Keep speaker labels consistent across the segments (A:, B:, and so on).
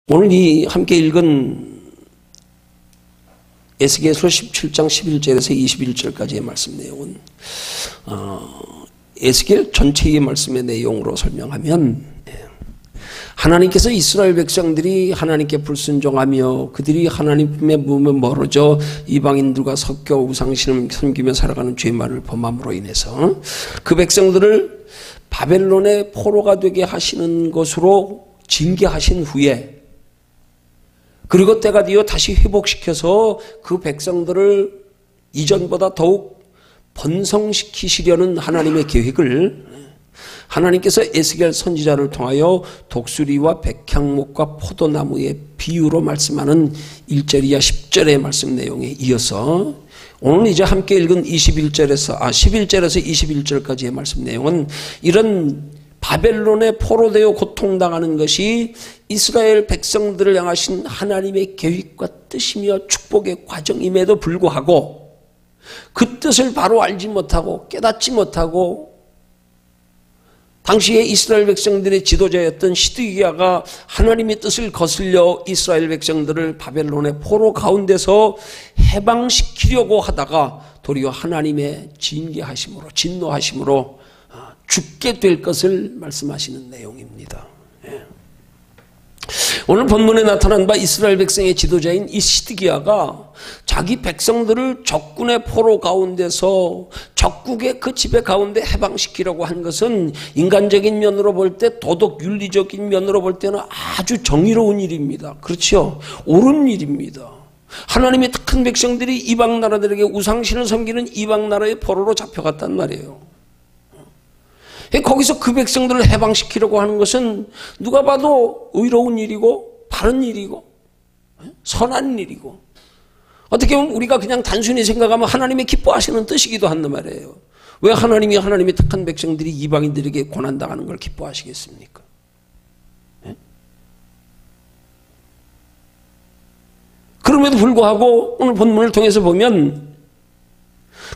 A: 오늘 이 함께 읽은 에스겔서 17장 11절에서 21절까지의 말씀 내용은 에스겔 전체의 말씀의 내용으로 설명하면 하나님께서 이스라엘 백성들이 하나님께 불순종하며 그들이 하나님의 몸에 멀어져 이방인들과 섞여 우상신을 섬기며 살아가는 죄만을 범함으로 인해서 그 백성들을 바벨론의 포로가 되게 하시는 것으로 징계하신 후에 그리고 때가 되어 다시 회복시켜서 그 백성들을 이전보다 더욱 번성시키시려는 하나님의 계획을 하나님께서 에스겔 선지자를 통하여 독수리와 백향목과 포도나무의 비유로 말씀하는 1절 이하 10절의 말씀 내용에 이어서 오늘 이제 함께 읽은 11절에서 21절까지의 말씀 내용은 이런 바벨론의 포로되어 고통당하는 것이 이스라엘 백성들을 향하신 하나님의 계획과 뜻이며 축복의 과정임에도 불구하고 그 뜻을 바로 알지 못하고 깨닫지 못하고 당시에 이스라엘 백성들의 지도자였던 시드기야가 하나님의 뜻을 거슬려 이스라엘 백성들을 바벨론의 포로 가운데서 해방시키려고 하다가 도리어 하나님의 징계하심으로 진노하심으로 죽게 될 것을 말씀하시는 내용입니다. 오늘 본문에 나타난 바 이스라엘 백성의 지도자인 이 시드기야가 자기 백성들을 적군의 포로 가운데서 적국의 그 지배 가운데 해방시키려고 한 것은 인간적인 면으로 볼 때 도덕 윤리적인 면으로 볼 때는 아주 정의로운 일입니다. 그렇죠? 옳은 일입니다. 하나님의 택한 백성들이 이방 나라들에게 우상신을 섬기는 이방 나라의 포로로 잡혀갔단 말이에요. 거기서 그 백성들을 해방시키려고 하는 것은 누가 봐도 의로운 일이고 바른 일이고 선한 일이고 어떻게 보면 우리가 그냥 단순히 생각하면 하나님의 기뻐하시는 뜻이기도 한단 말이에요. 왜 하나님이 하나님의 택한 백성들이 이방인들에게 고난당하는 걸 기뻐하시겠습니까? 그럼에도 불구하고 오늘 본문을 통해서 보면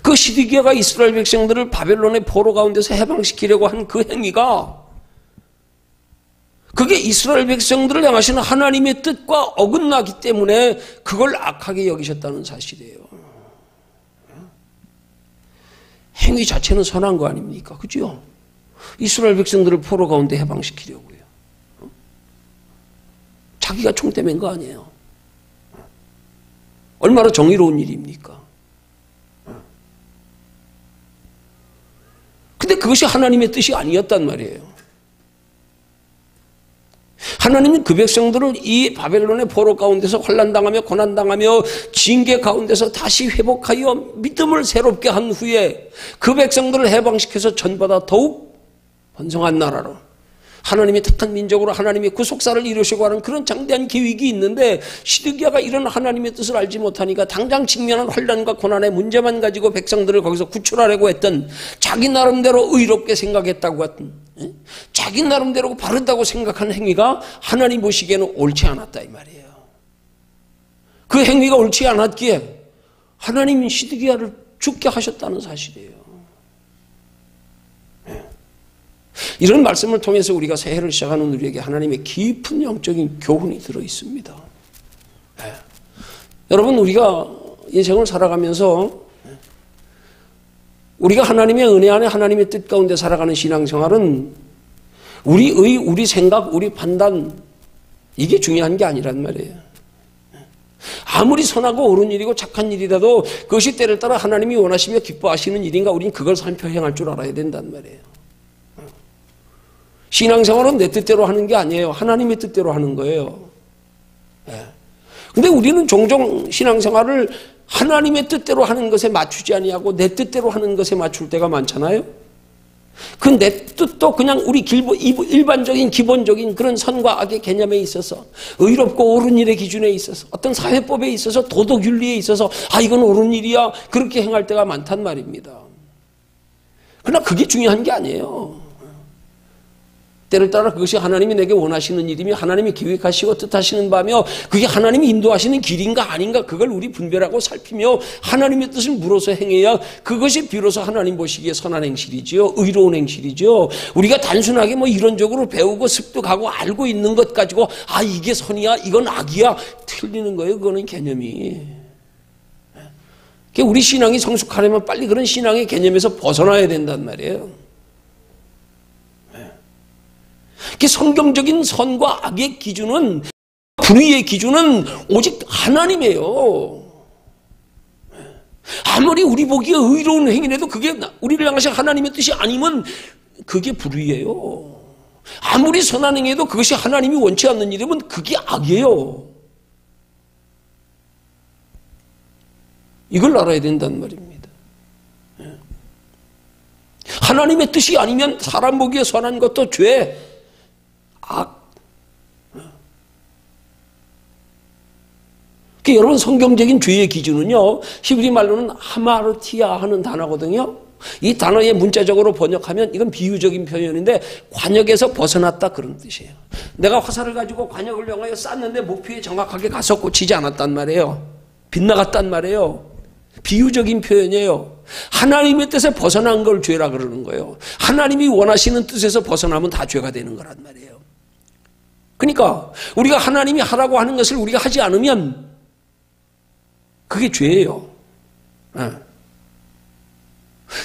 A: 그 시드기야가 이스라엘 백성들을 바벨론의 포로 가운데서 해방시키려고 한 그 행위가 그게 이스라엘 백성들을 향하시는 하나님의 뜻과 어긋나기 때문에 그걸 악하게 여기셨다는 사실이에요. 행위 자체는 선한 거 아닙니까? 그죠? 이스라엘 백성들을 포로 가운데 해방시키려고요. 자기가 총대 맨 거 아니에요. 얼마나 정의로운 일입니까? 근데 그것이 하나님의 뜻이 아니었단 말이에요. 하나님은 그 백성들을 이 바벨론의 포로 가운데서 환난당하며 고난당하며 징계 가운데서 다시 회복하여 믿음을 새롭게 한 후에 그 백성들을 해방시켜서 전보다 더욱 번성한 나라로 하나님의 택한 민족으로 하나님의 구속사를 이루시고 하는 그런 장대한 계획이 있는데 시드기야가 이런 하나님의 뜻을 알지 못하니까 당장 직면한 환난과 고난의 문제만 가지고 백성들을 거기서 구출하려고 했던 자기 나름대로 의롭게 생각했다고 했던 자기 나름대로 바르다고 생각한 행위가 하나님 보시기에는 옳지 않았다 이 말이에요. 그 행위가 옳지 않았기에 하나님이 시드기야를 죽게 하셨다는 사실이에요. 이런 말씀을 통해서 우리가 새해를 시작하는 우리에게 하나님의 깊은 영적인 교훈이 들어있습니다. 여러분 우리가 인생을 살아가면서 우리가 하나님의 은혜 안에 하나님의 뜻 가운데 살아가는 신앙생활은 우리 생각, 우리 판단 이게 중요한 게 아니란 말이에요. 아무리 선하고 옳은 일이고 착한 일이라도 그것이 때를 따라 하나님이 원하시며 기뻐하시는 일인가 우리는 그걸 살펴 행할 줄 알아야 된단 말이에요. 신앙생활은 내 뜻대로 하는 게 아니에요. 하나님의 뜻대로 하는 거예요. 근데 우리는 종종 신앙생활을 하나님의 뜻대로 하는 것에 맞추지 아니하고 내 뜻대로 하는 것에 맞출 때가 많잖아요. 그 내 뜻도 그냥 우리 일반적인 기본적인 그런 선과 악의 개념에 있어서 의롭고 옳은 일의 기준에 있어서 어떤 사회법에 있어서 도덕 윤리에 있어서 이건 옳은 일이야 그렇게 행할 때가 많단 말입니다. 그러나 그게 중요한 게 아니에요. 때를 따라 그것이 하나님이 내게 원하시는 일이며 하나님이 계획하시고 뜻하시는 바며 그게 하나님이 인도하시는 길인가 아닌가 그걸 우리 분별하고 살피며 하나님의 뜻을 물어서 행해야 그것이 비로소 하나님 보시기에 선한 행실이지요. 의로운 행실이죠. 우리가 단순하게 뭐 이론적으로 배우고 습득하고 알고 있는 것 가지고 아 이게 선이야 이건 악이야 틀리는 거예요. 그거는 개념이. 우리 신앙이 성숙하려면 빨리 그런 신앙의 개념에서 벗어나야 된단 말이에요. 성경적인 선과 악의 기준은 불의의 기준은 오직 하나님이에요. 아무리 우리 보기에 의로운 행위라도 그게 우리를 향하신 하나님의 뜻이 아니면 그게 불의예요. 아무리 선한 행위도 그것이 하나님이 원치 않는 일이면 그게 악이에요. 이걸 알아야 된단 말입니다. 하나님의 뜻이 아니면 사람 보기에 선한 것도 죄, 악. 여러분 성경적인 죄의 기준은요. 히브리 말로는 하마르티아 하는 단어거든요. 이 단어의 문자적으로 번역하면 이건 비유적인 표현인데 관역에서 벗어났다 그런 뜻이에요. 내가 화살을 가지고 관역을 향하여 쐈는데 목표에 정확하게 가서 꽂히지 않았단 말이에요. 빗나갔단 말이에요. 비유적인 표현이에요. 하나님의 뜻에 벗어난 걸 죄라 그러는 거예요. 하나님이 원하시는 뜻에서 벗어나면 다 죄가 되는 거란 말이에요. 그러니까 우리가 하나님이 하라고 하는 것을 우리가 하지 않으면 그게 죄예요.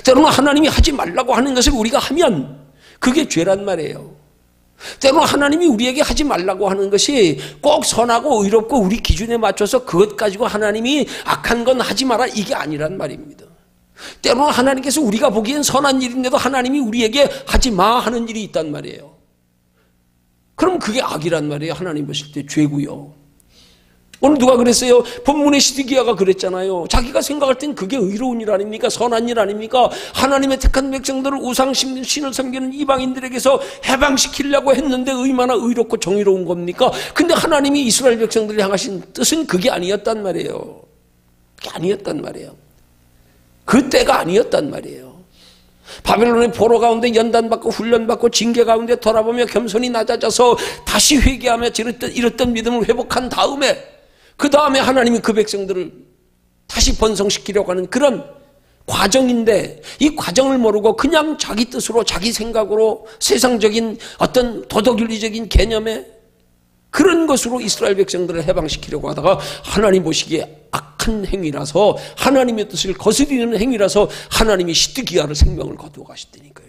A: 때로는 하나님이 하지 말라고 하는 것을 우리가 하면 그게 죄란 말이에요. 때로는 하나님이 우리에게 하지 말라고 하는 것이 꼭 선하고 의롭고 우리 기준에 맞춰서 그것 가지고 하나님이 악한 건 하지 마라 이게 아니란 말입니다. 때로는 하나님께서 우리가 보기엔 선한 일인데도 하나님이 우리에게 하지 마 하는 일이 있단 말이에요. 그럼 그게 악이란 말이에요. 하나님 보실 때 죄고요. 오늘 누가 그랬어요? 본문의 시드기야가 그랬잖아요. 자기가 생각할 땐 그게 의로운 일 아닙니까? 선한 일 아닙니까? 하나님의 택한 백성들을 우상신을 섬기는 이방인들에게서 해방시키려고 했는데 얼마나 의롭고 정의로운 겁니까? 근데 하나님이 이스라엘 백성들을 향하신 뜻은 그게 아니었단 말이에요. 그게 아니었단 말이에요. 그 때가 아니었단 말이에요. 바벨론의 포로 가운데 연단받고 훈련받고 징계 가운데 돌아보며 겸손히 낮아져서 다시 회개하며 잃었던 믿음을 회복한 다음에 그 다음에 하나님이 그 백성들을 다시 번성시키려고 하는 그런 과정인데 이 과정을 모르고 그냥 자기 뜻으로 자기 생각으로 세상적인 어떤 도덕윤리적인 개념에 그런 것으로 이스라엘 백성들을 해방시키려고 하다가 하나님 보시기에 악한 행위라서 하나님의 뜻을 거스리는 행위라서 하나님이 시드기야를 생명을 거두어 가셨다니까요.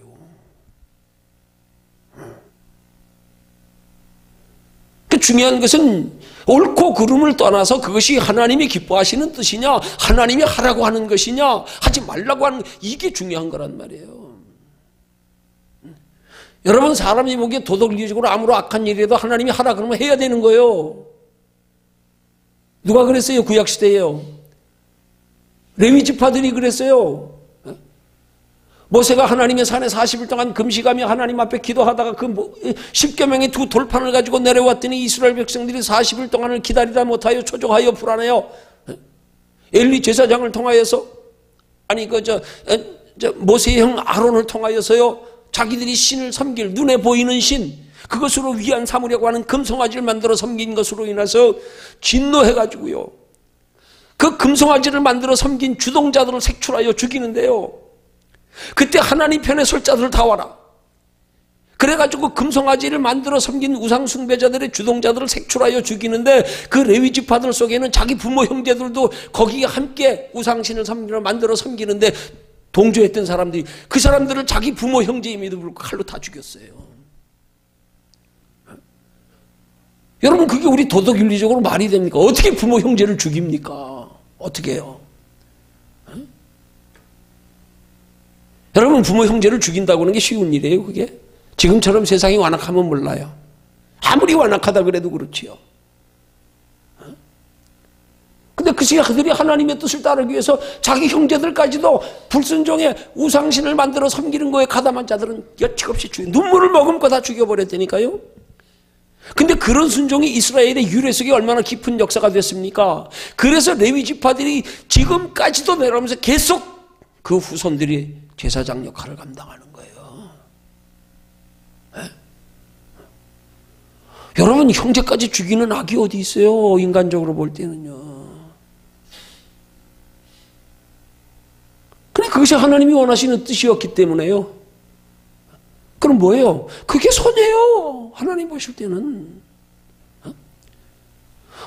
A: 그 중요한 것은 옳고 그름을 떠나서 그것이 하나님이 기뻐하시는 뜻이냐 하나님이 하라고 하는 것이냐 하지 말라고 하는 이게 중요한 거란 말이에요. 여러분 사람이 보기에 도덕리적으로 아무런 악한 일이라도 하나님이 하라 그러면 해야 되는 거예요. 누가 그랬어요? 구약시대에요. 레위지파들이 그랬어요. 모세가 하나님의 산에 40일 동안 금식하며 하나님 앞에 기도하다가 그 십계명의 두 돌판을 가지고 내려왔더니 이스라엘 백성들이 40일 동안을 기다리다 못하여 초조하여 불안해요. 엘리 제사장을 통하여서 아니 모세의 형 아론을 통하여서요 자기들이 신을 섬길 눈에 보이는 신 그것으로 위안 삼으려고 하는 금송아지를 만들어 섬긴 것으로 인해서 진노해가지고요 그 금송아지를 만들어 섬긴 주동자들을 색출하여 죽이는데요. 그때 하나님 편에 설 자들 다 와라. 그래가지고 금송아지를 만들어 섬긴 우상숭배자들의 주동자들을 색출하여 죽이는데 그 레위지파들 속에는 자기 부모 형제들도 거기에 함께 우상신을 만들어 섬기는데 동조했던 사람들이 그 사람들을 자기 부모 형제임에도 불구하고 칼로 다 죽였어요. 여러분 그게 우리 도덕윤리적으로 말이 됩니까? 어떻게 부모 형제를 죽입니까? 어떻게 해요? 여러분 부모 형제를 죽인다고 하는 게 쉬운 일이에요 그게? 지금처럼 세상이 완악하면 몰라요. 아무리 완악하다 그래도 그렇지요. 근데 그들이 하나님의 뜻을 따르기 위해서 자기 형제들까지도 불순종의 우상신을 만들어 섬기는 거에 가담한 자들은 여측없이 눈물을 머금고 다 죽여버렸다니까요. 근데 그런 순종이 이스라엘의 유래 속에 얼마나 깊은 역사가 됐습니까? 그래서 레위지파들이 지금까지도 내려오면서 계속 그 후손들이 제사장 역할을 감당하는 거예요. 네? 여러분, 형제까지 죽이는 악이 어디 있어요? 인간적으로 볼 때는요. 근데 그것이 하나님이 원하시는 뜻이었기 때문에요. 그럼 뭐예요? 그게 선이에요. 하나님 보실 때는.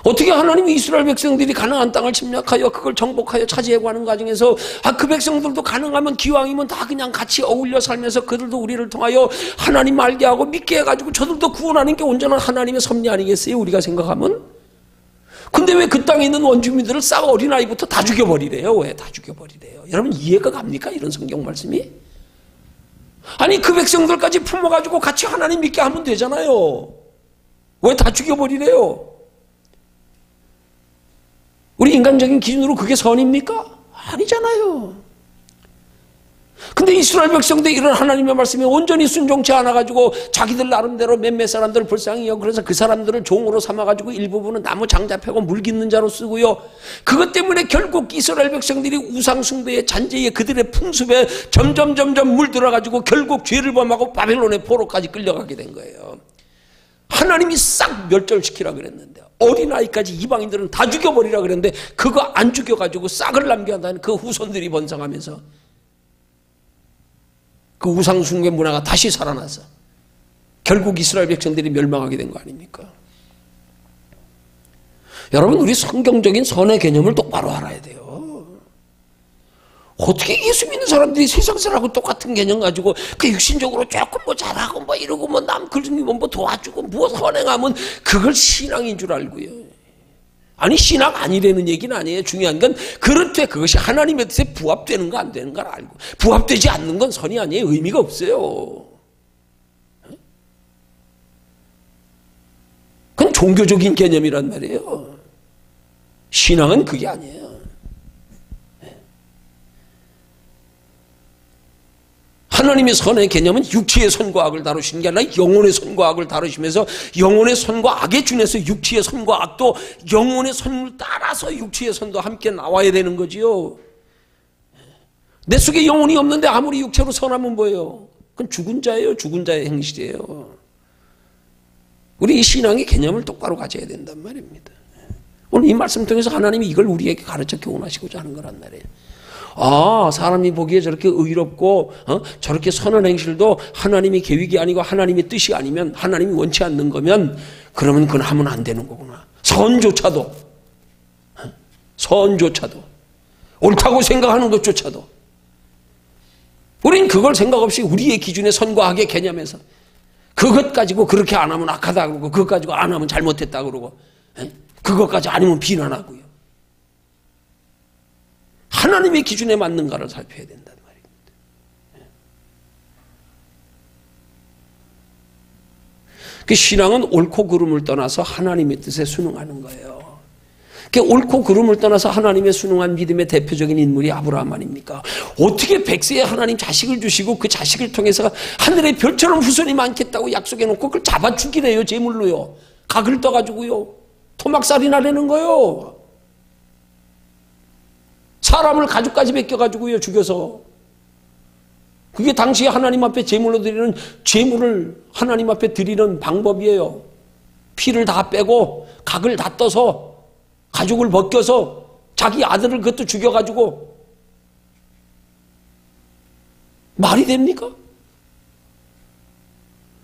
A: 어떻게 하나님이 이스라엘 백성들이 가나안 땅을 침략하여 그걸 정복하여 차지하고 하는 과정에서 그 백성들도 가능하면 기왕이면 다 그냥 같이 어울려 살면서 그들도 우리를 통하여 하나님 알게 하고 믿게 해가지고 저들도 구원하는 게 온전한 하나님의 섭리 아니겠어요? 우리가 생각하면. 근데 왜 그 땅에 있는 원주민들을 싹 어린아이부터 다 죽여버리래요? 왜 다 죽여버리래요? 여러분, 이해가 갑니까? 이런 성경 말씀이? 아니, 그 백성들까지 품어가지고 같이 하나님 믿게 하면 되잖아요. 왜 다 죽여버리래요? 우리 인간적인 기준으로 그게 선입니까? 아니잖아요. 근데 이스라엘 백성들이 이런 하나님의 말씀에 온전히 순종치 않아가지고 자기들 나름대로 몇몇 사람들을 불쌍히 여기고 그래서 그 사람들을 종으로 삼아가지고 일부분은 나무 장자 패고 물 깃는 자로 쓰고요. 그것 때문에 결국 이스라엘 백성들이 우상숭배의 잔재에 그들의 풍습에 점점 물들어가지고 결국 죄를 범하고 바벨론의 포로까지 끌려가게 된 거예요. 하나님이 싹 멸절시키라 그랬는데 어린아이까지 이방인들은 다 죽여버리라 그랬는데 그거 안 죽여가지고 싹을 남겨한다는 그 후손들이 번성하면서 그 우상숭배 문화가 다시 살아나서 결국 이스라엘 백성들이 멸망하게 된 거 아닙니까? 여러분, 우리 성경적인 선의 개념을 똑바로 알아야 돼요. 어떻게 예수 믿는 사람들이 세상 사람하고 똑같은 개념 가지고 그 육신적으로 조금 뭐 잘하고 뭐 이러고 뭐 남 그러면 뭐 도와주고 뭐 선행하면 그걸 신앙인 줄 알고요. 아니, 신앙 아니라는 얘기는 아니에요. 중요한 건 그렇대 그것이 하나님의 뜻에 부합되는 거 안 되는 걸 알고 부합되지 않는 건 선이 아니에요. 의미가 없어요. 그건 종교적인 개념이란 말이에요. 신앙은 그게 아니에요. 하나님의 선의 개념은 육체의 선과 악을 다루시는 게 아니라 영혼의 선과 악을 다루시면서 영혼의 선과 악에 준해서 육체의 선과 악도 영혼의 선을 따라서 육체의 선도 함께 나와야 되는 거지요. 내 속에 영혼이 없는데 아무리 육체로 선하면 뭐예요? 그건 죽은 자예요. 죽은 자의 행실이에요. 우리 이 신앙의 개념을 똑바로 가져야 된단 말입니다. 오늘 이 말씀 통해서 하나님이 이걸 우리에게 가르쳐 교훈하시고자 하는 거란 말이에요. 사람이 보기에 저렇게 의롭고 저렇게 선한 행실도 하나님의 계획이 아니고 하나님의 뜻이 아니면 하나님이 원치 않는 거면 그러면 그건 하면 안 되는 거구나. 선조차도 옳다고 생각하는 것조차도 우린 그걸 생각 없이 우리의 기준의 선과 악의 개념에서 그것 가지고 그렇게 안 하면 악하다 그러고 그것 가지고 안 하면 잘못했다 그러고 그것까지 아니면 비난하고요. 하나님의 기준에 맞는가를 살펴야 된다는 말입니다. 그 신앙은 옳고 그름을 떠나서 하나님의 뜻에 순응하는 거예요. 그 옳고 그름을 떠나서 하나님의 순응한 믿음의 대표적인 인물이 아브라함 아닙니까? 어떻게 100세에 하나님 자식을 주시고 그 자식을 통해서 하늘의 별처럼 후손이 많겠다고 약속해놓고 그걸 잡아 죽이래요. 제물로요. 각을 떠가지고요. 토막살이나 내는 거요. 사람을 가죽까지 벗겨가지고요, 죽여서. 그게 당시에 하나님 앞에 제물로 드리는, 제물을 하나님 앞에 드리는 방법이에요. 피를 다 빼고, 각을 다 떠서, 가죽을 벗겨서, 자기 아들을 그것도 죽여가지고. 말이 됩니까?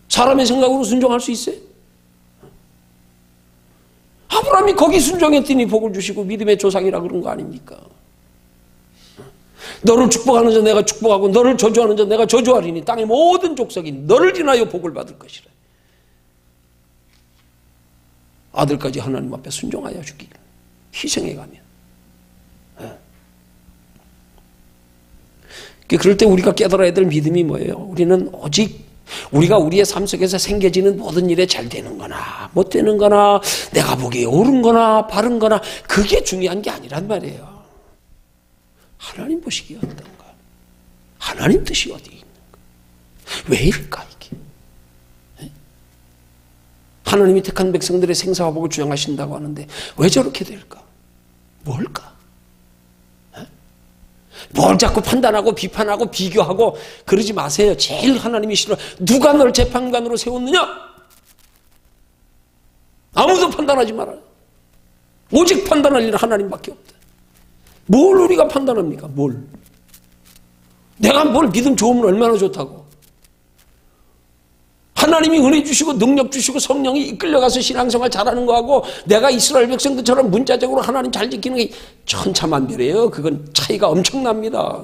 A: 사람의 생각으로 순종할 수 있어요? 아브라함이 거기 순종했더니 복을 주시고 믿음의 조상이라 그런 거 아닙니까? 너를 축복하는 자 내가 축복하고 너를 저주하는 자 내가 저주하리니 땅의 모든 족속이 너를 인하여 복을 받을 것이라. 아들까지 하나님 앞에 순종하여 주기를 희생해가며. 그럴 때 우리가 깨달아야 될 믿음이 뭐예요? 우리는 오직 우리가 우리의 삶 속에서 생겨지는 모든 일에 잘 되는 거나 못 되는 거나 내가 보기에 옳은 거나 바른 거나 그게 중요한 게 아니란 말이에요. 하나님 보시기에 어떤가? 하나님 뜻이 어디 있는가? 왜 이럴까 이게? 하나님이 택한 백성들의 생사화복을 주장하신다고 하는데 왜 저렇게 될까? 뭘까? 뭘 자꾸 판단하고 비판하고 비교하고 그러지 마세요. 제일 하나님이 싫어. 누가 널 재판관으로 세웠느냐? 판단하지 말아요. 오직 판단할 일은 하나님밖에 없다. 뭘 우리가 판단합니까? 뭘? 내가 뭘 믿음 좋으면 얼마나 좋다고. 하나님이 은혜 주시고 능력 주시고 성령이 이끌려가서 신앙생활 잘하는 거하고 내가 이스라엘 백성들처럼 문자적으로 하나님 잘 지키는 게 천차만별이에요. 그건 차이가 엄청납니다.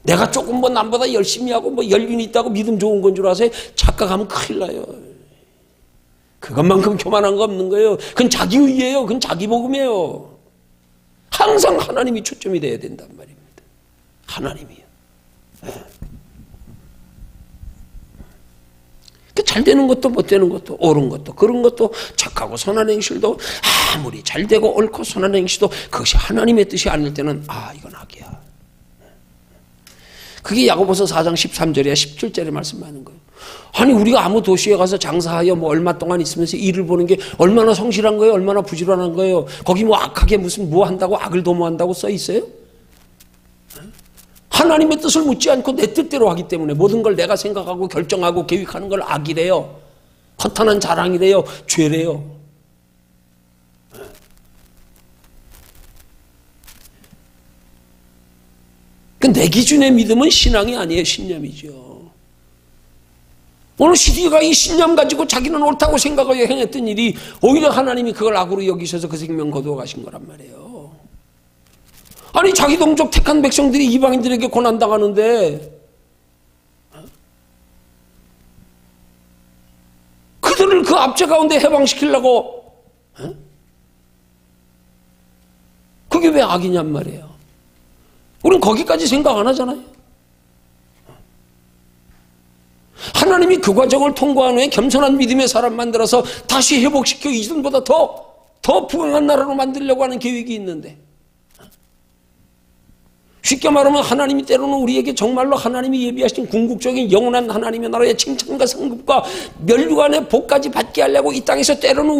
A: 내가 조금 뭐 남보다 열심히 하고 뭐 연륜이 있다고 믿음 좋은 건 줄 아세요? 착각하면 큰일 나요. 그것만큼 교만한 거 없는 거예요. 그건 자기의예요. 그건 자기복음이에요. 항상 하나님이 초점이 돼야 된단 말입니다. 하나님이요. 잘 되는 것도 못 되는 것도 옳은 것도 그런 것도 착하고 선한 행실도 아무리 잘 되고 옳고 선한 행실도 그것이 하나님의 뜻이 아닐 때는 이건 악이야. 그게 야고보서 4장 13절이야 17절에 말씀하는 거예요. 아니 우리가 아무 도시에 가서 장사하여 뭐 얼마 동안 있으면서 일을 보는 게 얼마나 성실한 거예요? 얼마나 부지런한 거예요? 거기 뭐 악하게 무슨 뭐 한다고 악을 도모한다고 써 있어요? 하나님의 뜻을 묻지 않고 내 뜻대로 하기 때문에 모든 걸 내가 생각하고 결정하고 계획하는 걸 악이래요. 허탄한 자랑이래요. 죄래요. 내 기준의 믿음은 신앙이 아니에요. 신념이죠. 오늘 시디가 이 신념 가지고 자기는 옳다고 생각하여 행했던 일이 오히려 하나님이 그걸 악으로 여기셔서 그 생명 거두어 가신 거란 말이에요. 아니 자기 동족 택한 백성들이 이방인들에게 고난당하는데 그들을 그 압제 가운데 해방시키려고 그게 왜 악이냔 말이에요. 우린 거기까지 생각 안 하잖아요. 하나님이 그 과정을 통과한 후에 겸손한 믿음의 사람 만들어서 다시 회복시켜 이전보다 더 부강한 나라로 만들려고 하는 계획이 있는데 쉽게 말하면 하나님이 때로는 우리에게 정말로 하나님이 예비하신 궁극적인 영원한 하나님의 나라의 칭찬과 상급과 멸류관의 복까지 받게 하려고 이 땅에서 때로는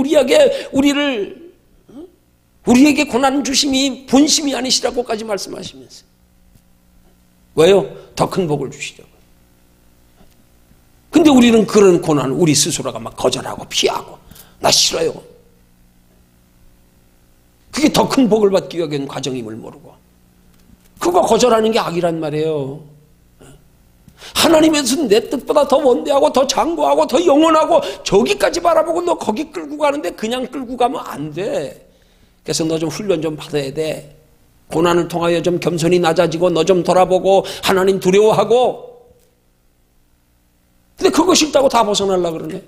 A: 우리에게 고난 주심이 본심이 아니시라고까지 말씀하시면서 왜요? 더 큰 복을 주시려고. 근데 우리는 그런 고난 우리 스스로가 막 거절하고 피하고 나 싫어요. 그게 더 큰 복을 받기 위한 과정임을 모르고 그거 거절하는 게 악이란 말이에요. 하나님의 뜻은 내 뜻보다 더 원대하고 더 장구하고 더 영원하고 저기까지 바라보고 너 거기 끌고 가는데 그냥 끌고 가면 안 돼. 그래서 너 좀 훈련 좀 받아야 돼. 고난을 통하여 좀 겸손히 낮아지고 너 좀 돌아보고 하나님 두려워하고. 근데 그거 싫다고 다 벗어나려고 그러네.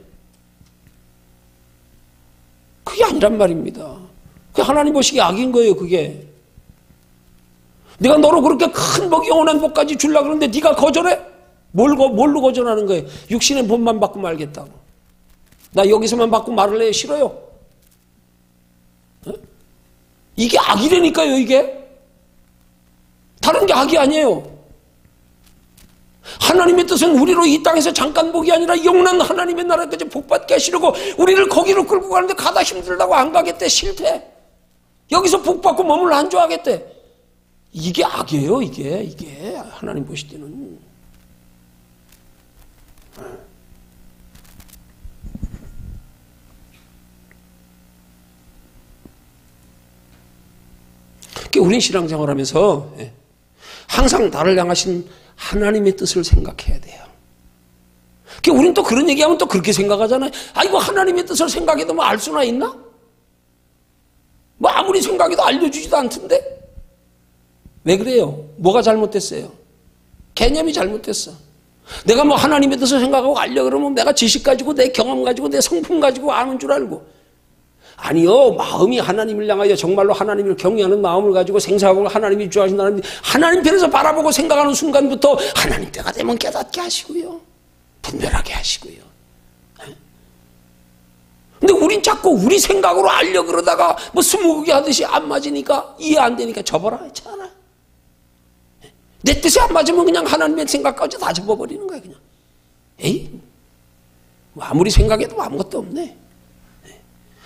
A: 그게 아니란 말입니다. 그게 하나님 보시기에 악인 거예요. 그게. 내가 너로 그렇게 큰 복, 영원한 복까지 주려고 그러는데 네가 거절해? 뭘로 거절하는 거예요? 육신의 본만 받고 말겠다고. 나 여기서만 받고 말을 해. 싫어요. 어? 이게 악이라니까요. 이게. 다른 게 악이 아니에요. 하나님의 뜻은 우리로 이 땅에서 잠깐 복이 아니라 영원한 하나님의 나라까지 복받게 하시려고 우리를 거기로 끌고 가는데 가다 힘들다고 안 가겠대. 싫대. 여기서 복받고 머물러 안 좋아하겠대. 이게 악이에요. 이게 하나님 보실 때는. 우리는 신앙생활하면서 항상 나를 향하신 하나님의 뜻을 생각해야 돼요. 우리는 또 그런 얘기하면 또 그렇게 생각하잖아요. 이거 하나님의 뜻을 생각해도 뭐 알 수나 있나? 뭐 아무리 생각해도 알려주지도 않던데? 왜 그래요? 뭐가 잘못됐어요? 개념이 잘못됐어. 내가 뭐 하나님의 뜻을 생각하고 알려 그러면 내가 지식 가지고 내 경험 가지고 내 성품 가지고 아는 줄 알고. 아니요. 마음이 하나님을 향하여 정말로 하나님을 경외하는 마음을 가지고 생사하고 하나님이 주하신 하나님 편에서 바라보고 생각하는 순간부터 하나님 때가 되면 깨닫게 하시고요. 분별하게 하시고요. 근데 우린 자꾸 우리 생각으로 알려 그러다가 뭐 스무고개 하듯이 안 맞으니까 이해 안 되니까 접어라 했잖아. 내 뜻이 안 맞으면 그냥 하나님의 생각까지 다 접어버리는 거야 그냥. 뭐 아무리 생각해도 아무것도 없네.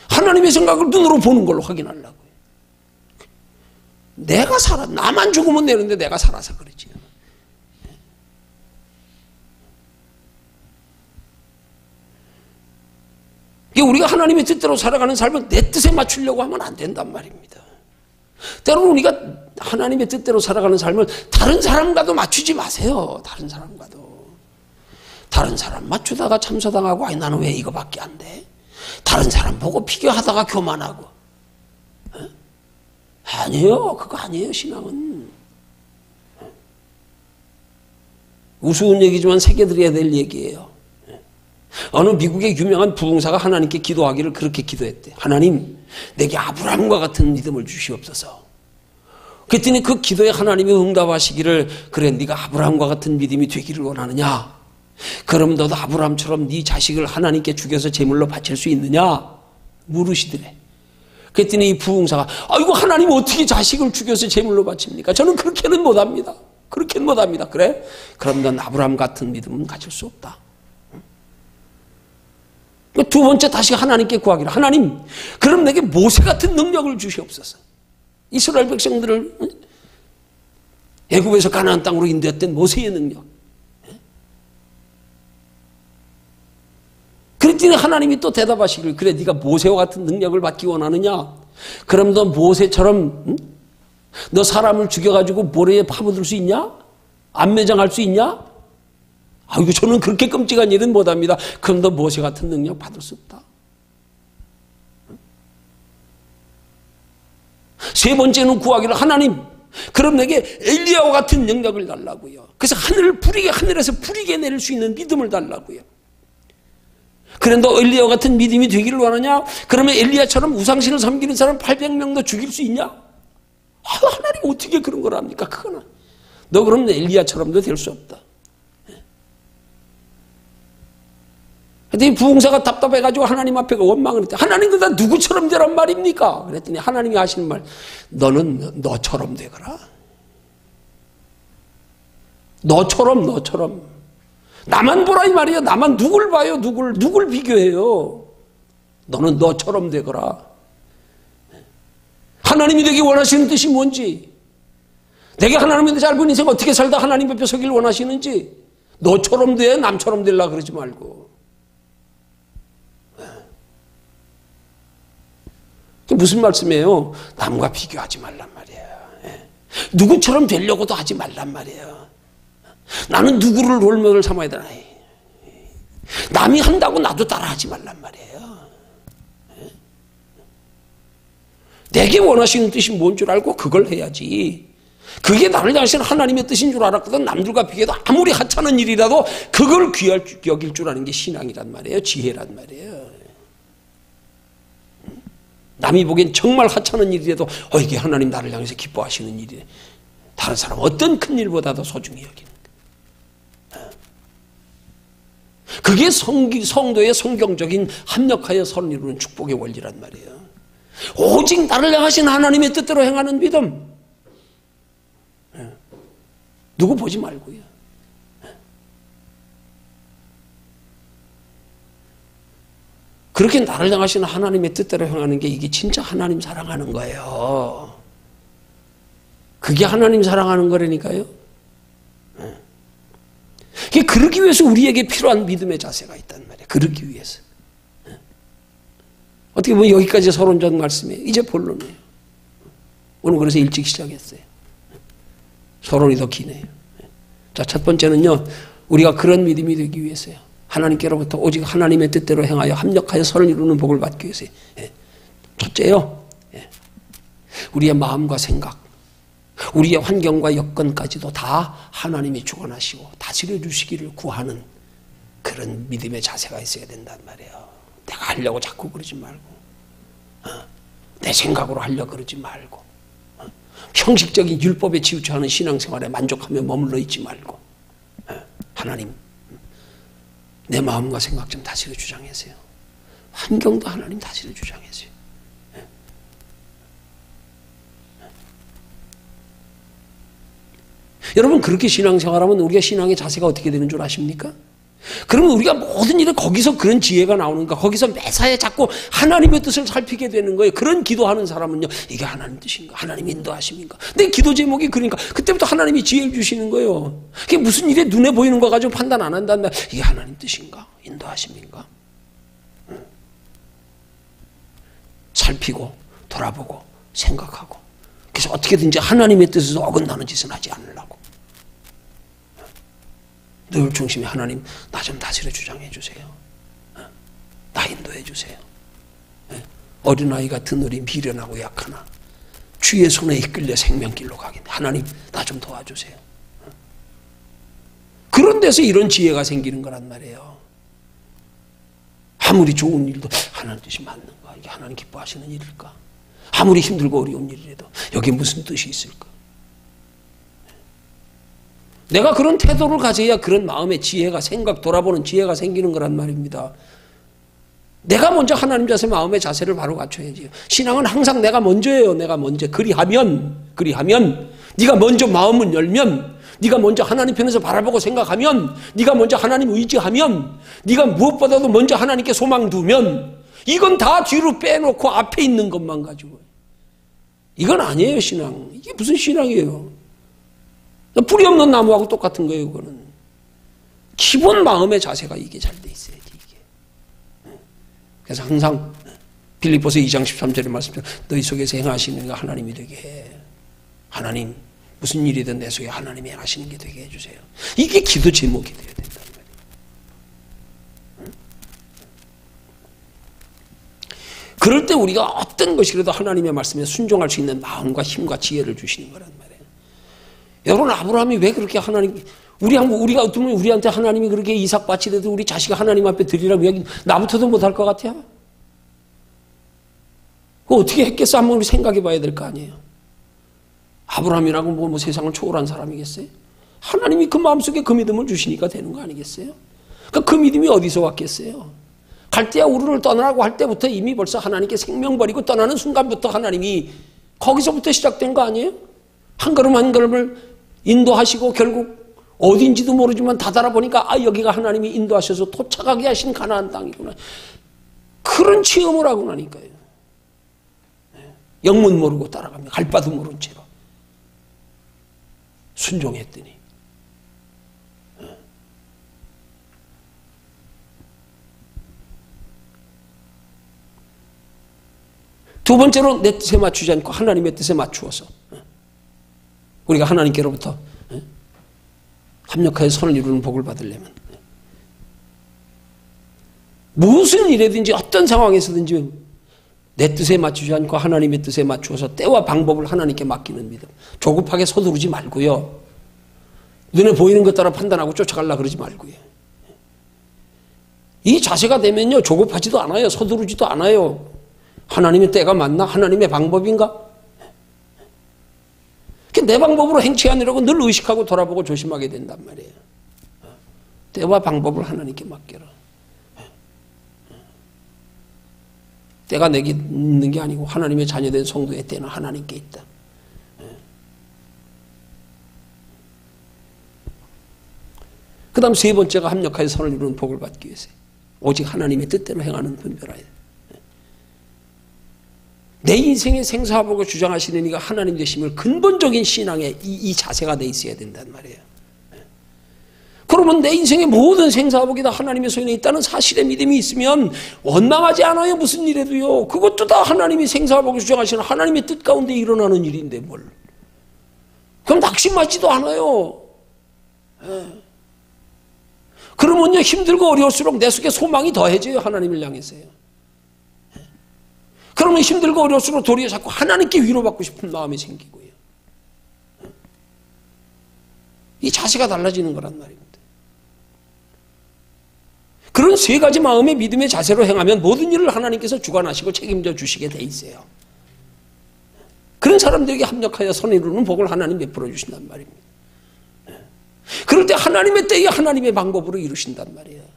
A: 하나님의 생각을 눈으로 보는 걸로 확인하려고. 내가 살아. 나만 죽으면 되는데 내가 살아서 그러지. 우리가 하나님의 뜻대로 살아가는 삶은 내 뜻에 맞추려고 하면 안 된단 말입니다. 때로는 우리가 하나님의 뜻대로 살아가는 삶을 다른 사람과도 맞추지 마세요. 다른 사람과도. 다른 사람 맞추다가 참사당하고 아니 나는 왜 이거밖에 안 돼? 다른 사람 보고 비교하다가 교만하고. 아니에요. 그거 아니에요. 신앙은. 우스운 얘기지만 새겨드려야 될 얘기예요. 어느 미국의 유명한 부흥사가 하나님께 기도하기를 그렇게 기도했대. 하나님, 내게 아브라함과 같은 믿음을 주시옵소서. 그랬더니 그 기도에 하나님이 응답하시기를, 그래 네가 아브라함과 같은 믿음이 되기를 원하느냐? 그럼 너도 아브라함처럼 네 자식을 하나님께 죽여서 제물로 바칠 수 있느냐? 물으시더래. 그랬더니 이 부흥사가, 아이고 하나님 어떻게 자식을 죽여서 제물로 바칩니까? 저는 그렇게는 못합니다. 그렇게는 못합니다. 그래? 그럼 넌 아브라함 같은 믿음은 가질 수 없다. 두 번째 다시 하나님께 구하기를, 하나님 그럼 내게 모세 같은 능력을 주시옵소서. 이스라엘 백성들을 애굽에서 가나안 땅으로 인도했던 모세의 능력. 그랬더니 하나님이 또 대답하시기를, 그래 네가 모세와 같은 능력을 받기 원하느냐? 그럼 너 모세처럼 너 사람을 죽여가지고 모래에 파묻을 수 있냐? 안매장할 수 있냐? 아이고 저는 그렇게 끔찍한 일은 못합니다. 그럼 너 모세 같은 능력 받을 수 없다. 세 번째는 구하기를, 하나님 그럼 내게 엘리야와 같은 능력을 달라고요. 그래서 하늘에서 불이게 내릴 수 있는 믿음을 달라고요. 그래 너 엘리야와 같은 믿음이 되기를 원하냐? 그러면 엘리야처럼 우상신을 섬기는 사람 800명도 죽일 수 있냐? 하나님 어떻게 그런 걸 합니까? 그거는 너 그럼 엘리야처럼도 될 수 없다. 그랬더니 부흥사가 답답해가지고 하나님 앞에 원망을 했대. 하나님 나 누구처럼 되란 말입니까? 그랬더니 하나님이 하시는 말, 너는 너처럼 되거라. 너처럼. 나만 보라 이 말이에요. 나만 누굴 봐요? 누굴 비교해요? 너는 너처럼 되거라. 하나님이 되기 원하시는 뜻이 뭔지, 내게 하나님한테 짧은 인생 어떻게 살다 하나님 앞에 서길 원하시는지, 너처럼 돼, 남처럼 되려고 그러지 말고. 무슨 말씀이에요? 남과 비교하지 말란 말이에요. 누구처럼 되려고도 하지 말란 말이에요. 나는 누구를 롤모델 삼아야 되나? 남이 한다고 나도 따라하지 말란 말이에요. 내게 원하시는 뜻이 뭔 줄 알고 그걸 해야지. 그게 나를 향하신 하나님의 뜻인 줄 알았거든. 남들과 비교해도 아무리 하찮은 일이라도 그걸 귀할 여길 줄 아는 게 신앙이란 말이에요. 지혜란 말이에요. 남이 보기엔 정말 하찮은 일이라도 이게 하나님 나를 향해서 기뻐하시는 일이네. 다른 사람 어떤 큰 일보다도 소중히 여기는 거예요. 그게 성도의 성경적인 합력하여 선을 이루는 축복의 원리란 말이에요. 오직 나를 향하신 하나님의 뜻대로 행하는 믿음. 누구 보지 말고요. 그렇게 나를 향하시는 하나님의 뜻대로 행하는 게 이게 진짜 하나님 사랑하는 거예요. 그게 하나님 사랑하는 거라니까요. 그러기 위해서 우리에게 필요한 믿음의 자세가 있단 말이에요. 그러기 위해서. 어떻게 보면 여기까지 서론적 말씀이에요. 이제 본론이에요. 오늘 그래서 일찍 시작했어요. 서론이 더 기네요. 자, 첫 번째는요, 우리가 그런 믿음이 되기 위해서요. 하나님께로부터 오직 하나님의 뜻대로 행하여 합력하여 선을 이루는 복을 받기 위해서. 첫째요, 우리의 마음과 생각, 우리의 환경과 여건까지도 다 하나님이 주관하시고 다스려 주시기를 구하는 그런 믿음의 자세가 있어야 된단 말이에요. 내가 하려고 자꾸 그러지 말고, 내 생각으로 하려고 그러지 말고, 형식적인 율법에 치우쳐하는 신앙생활에 만족하며 머물러 있지 말고, 하나님 내 마음과 생각 좀 다스려 주장하세요. 환경도 하나님 다스려 주장하세요. 여러분 그렇게 신앙생활하면 우리가 신앙의 자세가 어떻게 되는 줄 아십니까? 그러면 우리가 모든 일에 거기서 그런 지혜가 나오는가, 거기서 매사에 자꾸 하나님의 뜻을 살피게 되는 거예요. 그런 기도하는 사람은요, 이게 하나님 뜻인가, 하나님 인도하심인가. 내 기도 제목이 그러니까 그때부터 하나님이 지혜를 주시는 거예요. 그게 무슨 일에 눈에 보이는 거 가지고 판단 안 한다는 말, 이게 하나님 뜻인가, 인도하심인가. 살피고 돌아보고 생각하고, 그래서 어떻게든지 하나님의 뜻에서 어긋나는 짓은 하지 않으려고. 늘 중심에 하나님, 나 좀 다스려 주장해 주세요. 나 인도해 주세요. 어린아이가 드늘이 미련하고 약하나 주의 손에 이끌려 생명길로 가겠네. 하나님, 나 좀 도와주세요. 그런 데서 이런 지혜가 생기는 거란 말이에요. 아무리 좋은 일도 하나님 뜻이 맞는가? 이게 하나님 기뻐하시는 일일까? 아무리 힘들고 어려운 일이라도 여기에 무슨 뜻이 있을까? 내가 그런 태도를 가져야 그런 마음의 지혜가, 생각 돌아보는 지혜가 생기는 거란 말입니다. 내가 먼저 하나님 자세, 마음의 자세를 바로 갖춰야지. 신앙은 항상 내가 먼저예요. 내가 먼저. 그리하면 네가 먼저 마음을 열면, 네가 먼저 하나님 편에서 바라보고 생각하면, 네가 먼저 하나님 의지하면, 네가 무엇보다도 먼저 하나님께 소망 두면, 이건 다 뒤로 빼놓고 앞에 있는 것만 가지고. 이건 아니에요, 신앙. 이게 무슨 신앙이에요? 뿌리 없는 나무하고 똑같은 거예요, 그거는. 기본 마음의 자세가 이게 잘 돼 있어야지, 이게. 그래서 항상 빌립보서 2장 13절의 말씀처럼 너희 속에서 행하시는 이가 하나님이 되게 해. 하나님, 무슨 일이든 내 속에 하나님이 행하시는 게 되게 해주세요. 이게 기도 제목이 되어야 된다는 말이에요. 그럴 때 우리가 어떤 것이라도 하나님의 말씀에 순종할 수 있는 마음과 힘과 지혜를 주시는 거란 말이에요. 여러분, 아브라함이 왜 그렇게 우리가 어쩌면 우리한테 하나님이 그렇게 이삭 바치더라도 우리 자식을 하나님 앞에 드리라고 이야기, 나부터도 못할 것 같아요? 그거 어떻게 했겠어? 한번 우리 생각해 봐야 될 거 아니에요. 아브라함이라고 뭐 세상을 초월한 사람이겠어요? 하나님이 그 마음속에 그 믿음을 주시니까 되는 거 아니겠어요? 그 믿음이 어디서 왔겠어요? 갈대아 우르를 떠나라고 할 때부터 이미 벌써 하나님께 생명 버리고 떠나는 순간부터 하나님이 거기서부터 시작된 거 아니에요? 한 걸음 한 걸음을 인도하시고 결국 어딘지도 모르지만 다다라보니까 여기가 하나님이 인도하셔서 도착하게 하신 가나안 땅이구나. 그런 체험을 하고 나니까요. 영문 모르고 따라가며 갈 바도 모른 채로 순종했더니 두 번째로 내 뜻에 맞추지 않고 하나님의 뜻에 맞추어서 우리가 하나님께로부터 합력하여 선을 이루는 복을 받으려면 무슨 일이든지 어떤 상황에서든지 내 뜻에 맞추지 않고 하나님의 뜻에 맞추어서 때와 방법을 하나님께 맡기는 믿음. 조급하게 서두르지 말고요. 눈에 보이는 것 따라 판단하고 쫓아가려고 그러지 말고요. 이 자세가 되면요, 조급하지도 않아요. 서두르지도 않아요. 하나님의 때가 맞나? 하나님의 방법인가? 내 방법으로 행치 않으려고 늘 의식하고 돌아보고 조심하게 된단 말이에요. 때와 방법을 하나님께 맡겨라. 때가 내게 있는 게 아니고 하나님의 자녀된 성도의 때는 하나님께 있다. 그 다음 세 번째가 합력하여 선을 이루는 복을 받기 위해서 오직 하나님의 뜻대로 행하는 분별하여. 내 인생의 생사복을 주장하시는 이가 하나님 되심을 근본적인 신앙의 이 자세가 돼 있어야 된단 말이에요. 그러면 내 인생의 모든 생사복이 다 하나님의 손에 있다는 사실의 믿음이 있으면 원망하지 않아요. 무슨 일에도요. 그것도 다 하나님이 생사복을 주장하시는 하나님의 뜻 가운데 일어나는 일인데 뭘. 그럼 낙심하지도 않아요. 그러면요, 힘들고 어려울수록 내 속에 소망이 더해져요. 하나님을 향해서요. 그러면 힘들고 어려울수록 도리어 자꾸 하나님께 위로받고 싶은 마음이 생기고요. 이 자세가 달라지는 거란 말입니다. 그런 세 가지 마음의 믿음의 자세로 행하면 모든 일을 하나님께서 주관하시고 책임져 주시게 돼 있어요. 그런 사람들에게 합력하여 선을 이루는 복을 하나님 베풀어 주신단 말입니다. 그럴 때 하나님의 때에 하나님의 방법으로 이루신단 말이에요.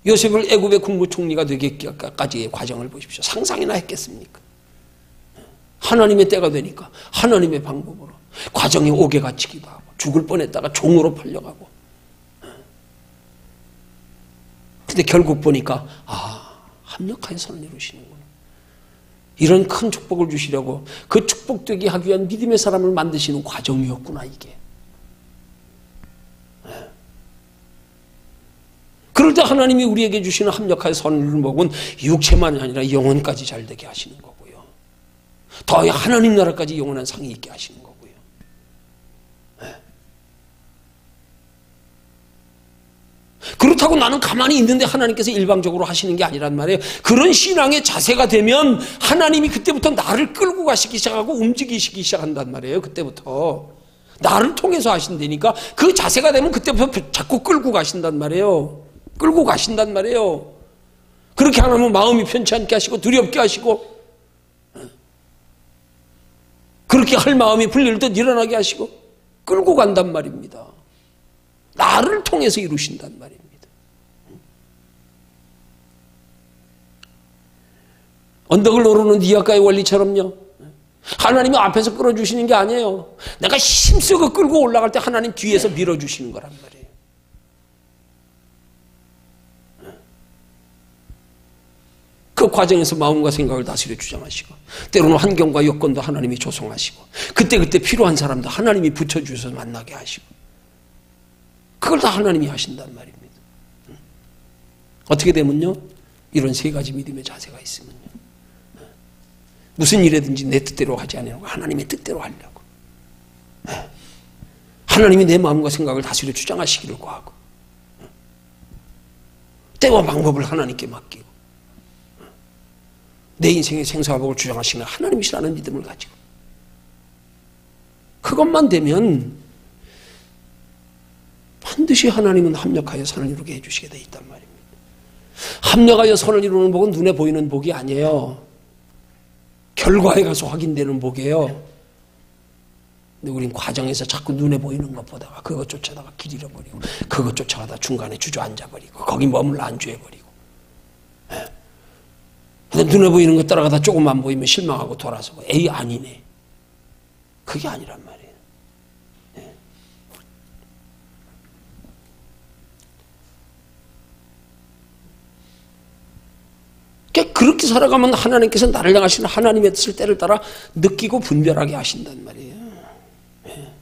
A: 요셉을 애굽의 국무총리가 되기까지의 과정을 보십시오. 상상이나 했겠습니까? 하나님의 때가 되니까 하나님의 방법으로 과정에 옥에 갇히기도 하고 죽을 뻔했다가 종으로 팔려가고. 근데 결국 보니까 합력하여 선을 이루시는구나. 이런 큰 축복을 주시려고 그 축복되게 하기 위한 믿음의 사람을 만드시는 과정이었구나, 이게. 그럴 그럴 때 하나님이 우리에게 주시는 합력하여 선을 이루는 복은 육체만이 아니라 영혼까지 잘 되게 하시는 거고요. 더 하나님 나라까지 영원한 상이 있게 하시는 거고요. 네. 그렇다고 나는 가만히 있는데 하나님께서 일방적으로 하시는 게 아니란 말이에요. 그런 신앙의 자세가 되면 하나님이 그때부터 나를 끌고 가시기 시작하고 움직이시기 시작한단 말이에요. 그때부터 나를 통해서 하신다니까 그 자세가 되면 그때부터 자꾸 끌고 가신단 말이에요. 끌고 가신단 말이에요. 그렇게 안 하면 마음이 편치 않게 하시고 두렵게 하시고 그렇게 할 마음이 불릴 듯 일어나게 하시고 끌고 간단 말입니다. 나를 통해서 이루신단 말입니다. 언덕을 오르는 니아까의 원리처럼요. 하나님이 앞에서 끌어주시는 게 아니에요. 내가 힘쓰고 끌고 올라갈 때 하나님 뒤에서 밀어주시는 거란 말이에요. 그 과정에서 마음과 생각을 다스려 주장하시고 때로는 환경과 여건도 하나님이 조성하시고 그때그때 필요한 사람도 하나님이 붙여주셔서 만나게 하시고 그걸 다 하나님이 하신단 말입니다. 어떻게 되면요? 이런 세 가지 믿음의 자세가 있으면요. 무슨 일이든지 내 뜻대로 하지 않으려고 하나님의 뜻대로 하려고 하나님이 내 마음과 생각을 다스려 주장하시기를 구하고 때와 방법을 하나님께 맡기고 내 인생의 생사화복을 주장하시는 하나님이시라는 믿음을 가지고 그것만 되면 반드시 하나님은 합력하여 선을 이루게 해주시게 돼 있단 말입니다. 합력하여 선을 이루는 복은 눈에 보이는 복이 아니에요. 결과에 가서 확인되는 복이에요. 근데 우린 과정에서 자꾸 눈에 보이는 것 보다가 그것 쫓아다가 길 잃어버리고 그것 쫓아가다 중간에 주저앉아버리고 거기 머물러 안주해버리고 근데 눈에 보이는 것 따라가다 조금만 보이면 실망하고 돌아서고 에이 아니네. 그게 아니란 말이에요. 네. 그렇게 살아가면 하나님께서 나를 향하시는 하나님의 뜻을 때를 따라 느끼고 분별하게 하신단 말이에요. 네.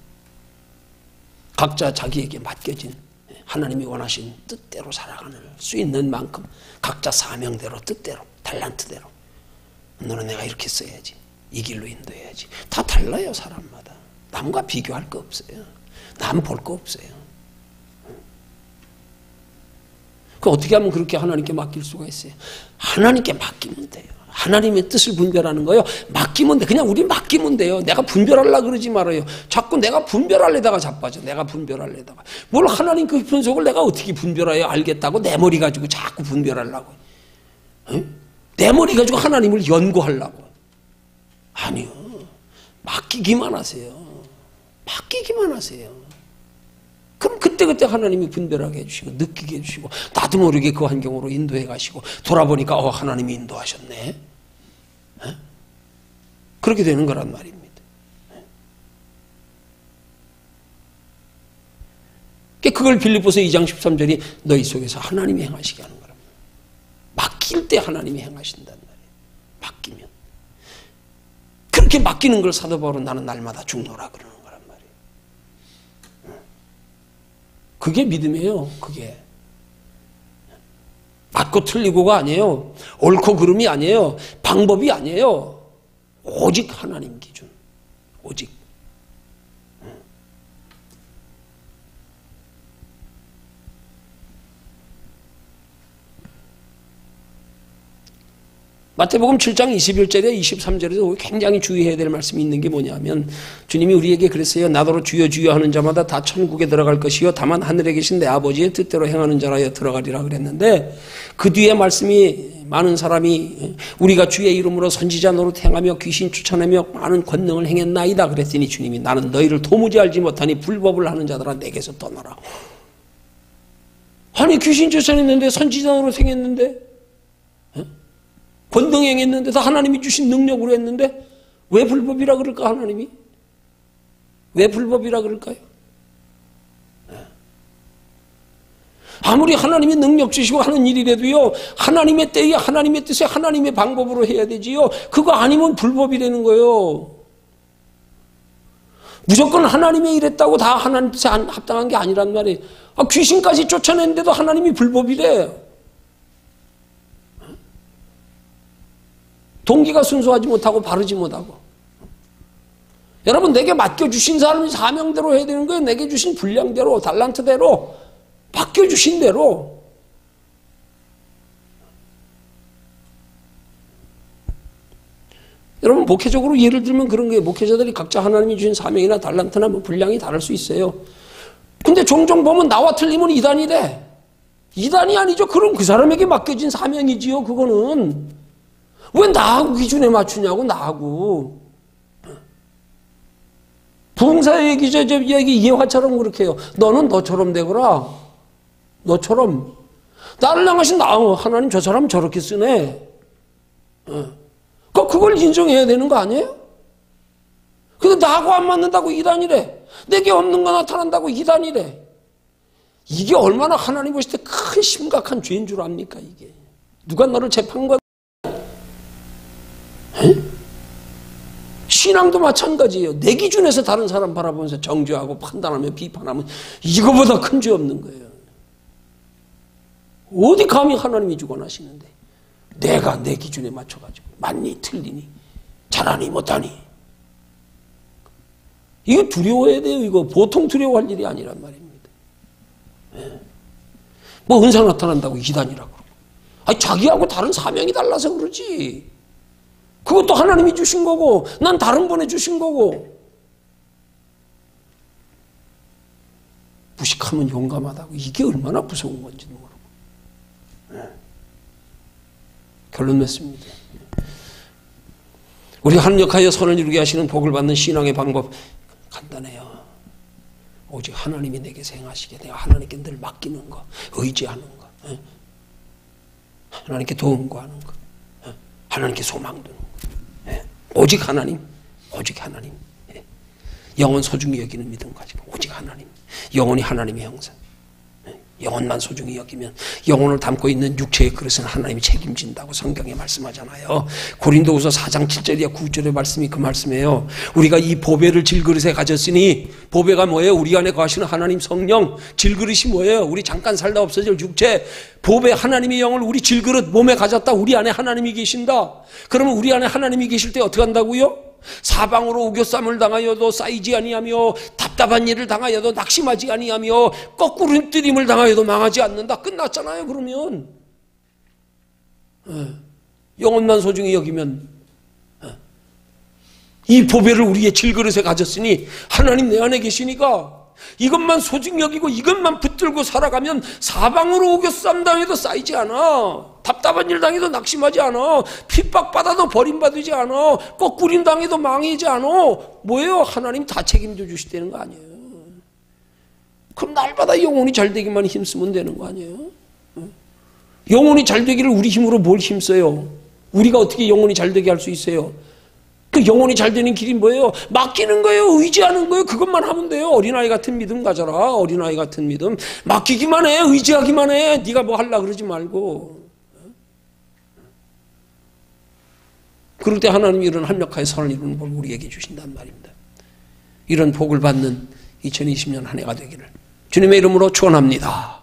A: 각자 자기에게 맡겨진 하나님이 원하신 뜻대로 살아가는 수 있는 만큼 각자 사명대로 뜻대로 달란트대로 너는 내가 이렇게 써야지 이 길로 인도해야지 다 달라요. 사람마다 남과 비교할 거 없어요. 남 볼 거 없어요. 그 어떻게 하면 그렇게 하나님께 맡길 수가 있어요? 하나님께 맡기면 돼요. 하나님의 뜻을 분별하는 거요. 맡기면 돼. 그냥 우리 맡기면 돼요. 내가 분별하려고 그러지 말아요. 자꾸 내가 분별하려다가 자빠져. 내가 분별하려다가. 뭘 하나님 그 분석을 내가 어떻게 분별하여 알겠다고 내 머리 가지고 자꾸 분별하려고. 응? 내 머리 가지고 하나님을 연구하려고. 아니요. 맡기기만 하세요. 맡기기만 하세요. 그럼 그때그때 하나님이 분별하게 해주시고 느끼게 해주시고 나도 모르게 그 환경으로 인도해 가시고 돌아보니까 하나님이 인도하셨네. 에? 그렇게 되는 거란 말입니다. 그걸 빌립보서 2장 13절이 너희 속에서 하나님이 행하시게 하는 거란 말이에요. 맡길 때 하나님이 행하신단 말이에요. 맡기면. 그렇게 맡기는 걸 사도 바울은 나는 날마다 죽노라 그러는 거란 말이에요. 그게 믿음이에요. 그게. 맞고 틀리고가 아니에요. 옳고 그름이 아니에요. 방법이 아니에요. 오직 하나님 기준. 오직. 마태복음 7장 21절에 23절에도 굉장히 주의해야 될 말씀이 있는 게 뭐냐면 주님이 우리에게 그랬어요. 나더러 주여 주여 하는 자마다 다 천국에 들어갈 것이요 다만 하늘에 계신 내 아버지의 뜻대로 행하는 자라야 들어가리라 그랬는데 그 뒤에 말씀이 많은 사람이 우리가 주의 이름으로 선지자 노릇 행하며 귀신 쫓아내며 많은 권능을 행했나이다 그랬더니 주님이 나는 너희를 도무지 알지 못하니 불법을 하는 자들아 내게서 떠나라. 아니 귀신 쫓아냈는데 선지자 노릇 행했는데 권능 행했는데 다 하나님이 주신 능력으로 했는데 왜 불법이라 그럴까 하나님이? 왜 불법이라 그럴까요? 아무리 하나님이 능력 주시고 하는 일이라도요 하나님의 때에 하나님의 뜻에 하나님의 방법으로 해야 되지요. 그거 아니면 불법이라는 거예요. 무조건 하나님이 이랬다고 다 하나님 뜻에 합당한 게 아니란 말이에요. 귀신까지 쫓아냈는데도 하나님이 불법이래. 동기가 순수하지 못하고 바르지 못하고. 여러분, 내게 맡겨주신 사람이 사명대로 해야 되는 거예요. 내게 주신 분량대로, 달란트대로, 맡겨주신 대로. 여러분, 목회적으로 예를 들면 그런 거예요. 목회자들이 각자 하나님이 주신 사명이나 달란트나 뭐 분량이 다를 수 있어요. 근데 종종 보면 나와 틀리면 이단이래. 이단이 아니죠. 그럼 그 사람에게 맡겨진 사명이지요. 그거는. 왜 나하고 기준에 맞추냐고, 나하고. 부흥사 얘기, 예화처럼 그렇게 해요. 너는 너처럼 되거라. 너처럼. 나를 향하신 하나님 저 사람 저렇게 쓰네. 그걸 인정해야 되는 거 아니에요? 근데 나하고 안 맞는다고 이단이래. 내게 없는 거 나타난다고 이단이래. 이게 얼마나 하나님 보실 때 큰 심각한 죄인 줄 압니까, 이게. 누가 너를 재판관? 신앙도 마찬가지예요. 내 기준에서 다른 사람 바라보면서 정죄하고 판단하며 비판하면 이거보다 큰 죄 없는 거예요. 어디 감히 하나님이 주관하시는데 내가 내 기준에 맞춰가지고 맞니 틀리니 잘하니 못하니 이거 두려워해야 돼요. 이거 보통 두려워할 일이 아니란 말입니다. 뭐 은사 나타난다고 이단이라고 그러고 자기하고 다른 사명이 달라서 그러지. 그것도 하나님이 주신 거고 난 다른 분이 주신 거고. 무식하면 용감하다고. 이게 얼마나 무서운 건지도 모르고. 결론 맺습니다. 우리 합력하여 선을 이루게 하시는 복을 받는 신앙의 방법 간단해요. 오직 하나님이 내게 행하시게 내가 하나님께 늘 맡기는 거, 의지하는 거, 하나님께 도움구하는 거, 하나님께 소망 두는 거. 오직 하나님, 오직 하나님. 영혼 소중히 여기는 믿음 가지고 오직 하나님. 영혼이 하나님의 형상. 영혼만 소중히 여기면 영혼을 담고 있는 육체의 그릇은 하나님이 책임진다고 성경에 말씀하잖아요. 고린도후서 4장 7절이야 9절의 말씀이 그 말씀이에요. 우리가 이 보배를 질그릇에 가졌으니 보배가 뭐예요? 우리 안에 거하시는 하나님 성령. 질그릇이 뭐예요? 우리 잠깐 살다 없어질 육체. 보배 하나님의 영을 우리 질그릇 몸에 가졌다. 우리 안에 하나님이 계신다. 그러면 우리 안에 하나님이 계실 때 어떻게 한다고요? 사방으로 우겨쌈을 당하여도 쌓이지 아니하며 답답한 일을 당하여도 낙심하지 아니하며 거꾸로 림뜨림을 당하여도 망하지 않는다. 끝났잖아요. 그러면 영혼만 소중히 여기면 이 보배를 우리의 질그릇에 가졌으니 하나님 내 안에 계시니까 이것만 소중히 여기고 이것만 붙들고 살아가면 사방으로 우겨쌈 당해도 쌓이지 않아. 답답한 일 당해도 낙심하지 않아. 핍박받아도 버림받지 않아. 거꾸림 당해도 망하지 않아. 뭐예요? 하나님 다 책임져 주시다는 거 아니에요. 그럼 날마다 영혼이 잘 되기만 힘쓰면 되는 거 아니에요? 영혼이 잘 되기를 우리 힘으로 뭘 힘써요? 우리가 어떻게 영혼이 잘 되게 할 수 있어요? 그 영혼이 잘 되는 길이 뭐예요? 맡기는 거예요. 의지하는 거예요. 그것만 하면 돼요. 어린아이 같은 믿음 가져라. 어린아이 같은 믿음. 맡기기만 해. 의지하기만 해. 네가 뭐 하려고 그러지 말고. 그럴 때 하나님이 이런 합력하여 선을 이루는 법을 우리에게 주신단 말입니다. 이런 복을 받는 2020년 한 해가 되기를 주님의 이름으로 축원합니다.